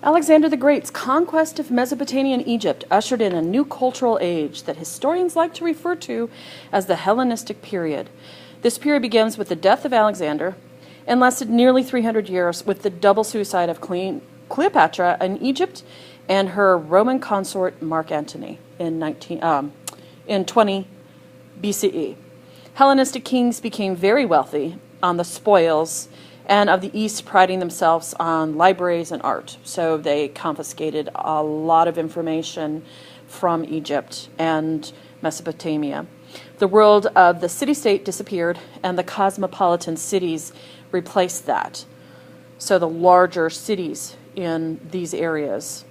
Alexander the Great's conquest of Mesopotamian Egypt ushered in a new cultural age that historians like to refer to as the Hellenistic period. This period begins with the death of Alexander and lasted nearly 300 years with the double suicide of Cleopatra in Egypt and her Roman consort Mark Antony in 20 BCE. Hellenistic kings became very wealthy on the spoils and of the East priding themselves on libraries and art. So they confiscated a lot of information from Egypt and Mesopotamia. The world of the city-state disappeared, and the cosmopolitan cities replaced that. So the larger cities in these areas,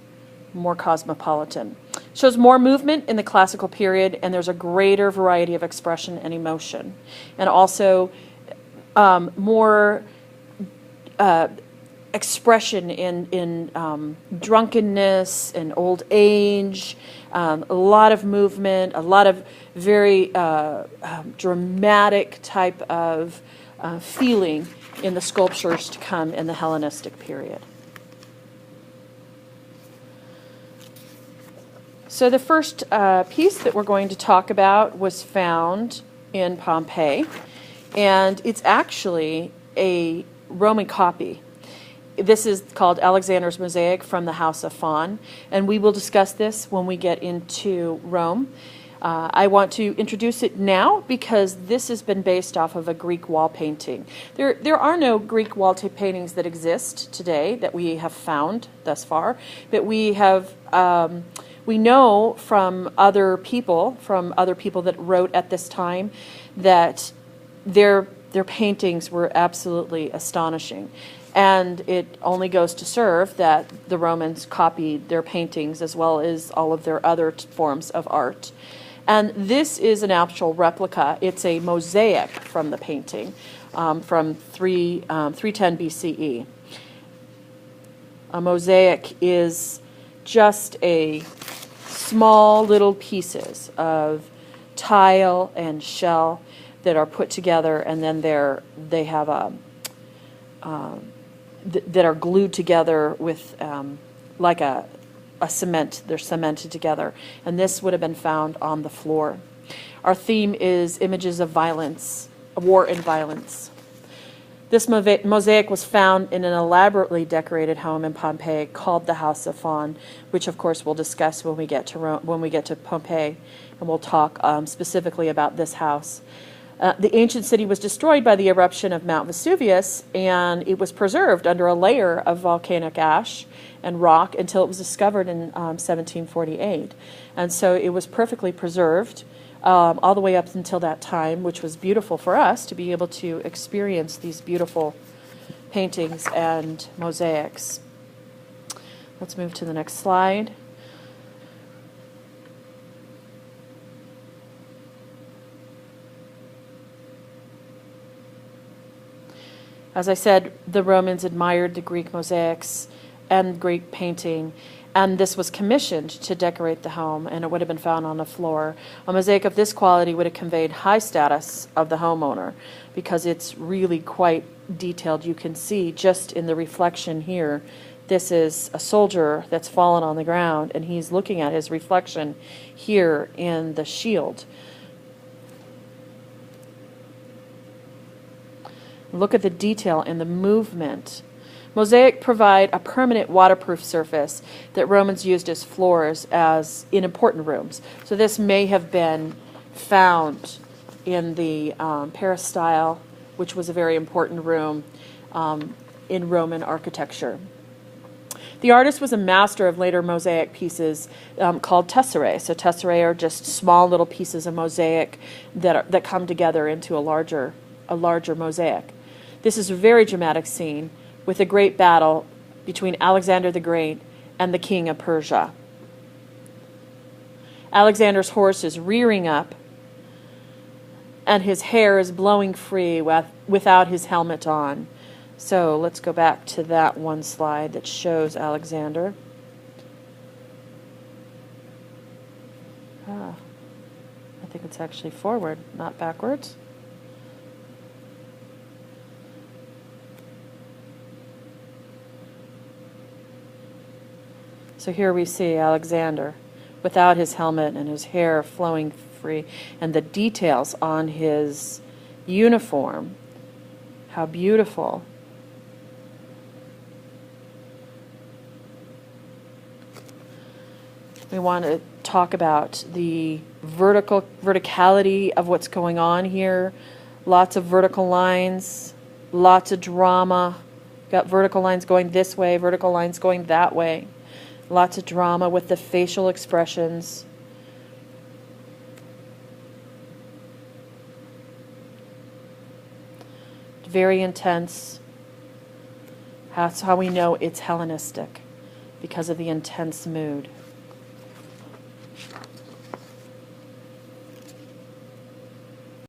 more cosmopolitan. Shows more movement in the classical period, and there's a greater variety of expression and emotion. And also more expression in drunkenness and old age, a lot of movement, a lot of very dramatic type of feeling in the sculptures to come in the Hellenistic period. So the first piece that we're going to talk about was found in Pompeii, and it's actually a Roman copy. This is called Alexander's Mosaic from the House of Fawn, and we will discuss this when we get into Rome. I want to introduce it now because this has been based off of a Greek wall painting. There are no Greek wall paintings that exist today that we have found thus far, but we have we know from other people that wrote at this time that their paintings were absolutely astonishing. And it only goes to serve that the Romans copied their paintings as well as all of their other forms of art. And this is an actual replica. It's a mosaic from the painting from 310 BCE. A mosaic is just a small little pieces of tile and shell that are put together, and then they have that are glued together with like a cement. They're cemented together, and this would have been found on the floor. Our theme is images of violence, war and violence. This mosaic was found in an elaborately decorated home in Pompeii called the House of Fawn, which of course we'll discuss when we get to Pompeii, and we'll talk specifically about this house. The ancient city was destroyed by the eruption of Mount Vesuvius, and it was preserved under a layer of volcanic ash and rock until it was discovered in 1748. And so it was perfectly preserved all the way up until that time, which was beautiful for us to be able to experience these beautiful paintings and mosaics. Let's move to the next slide. As I said, the Romans admired the Greek mosaics and Greek painting, and this was commissioned to decorate the home, and it would have been found on the floor. A mosaic of this quality would have conveyed high status of the homeowner because it's really quite detailed. You can see just in the reflection here, this is a soldier that's fallen on the ground, and he's looking at his reflection here in the shield. Look at the detail and the movement. Mosaic provide a permanent waterproof surface that Romans used as floors as in important rooms. So this may have been found in the peristyle, which was a very important room in Roman architecture. The artist was a master of later mosaic pieces called tesserae. So tesserae are just small little pieces of mosaic that come together into a larger mosaic. This is a very dramatic scene with a great battle between Alexander the Great and the king of Persia. Alexander's horse is rearing up, and his hair is blowing free without his helmet on. So let's go back to that one slide that shows Alexander. I think it's actually forward, not backwards. So here we see Alexander without his helmet and his hair flowing free, and the details on his uniform. How beautiful. We want to talk about the verticality of what's going on here. Lots of vertical lines, lots of drama. Got vertical lines going this way, vertical lines going that way. Lots of drama with the facial expressions. Very intense. That's how we know it's Hellenistic, because of the intense mood.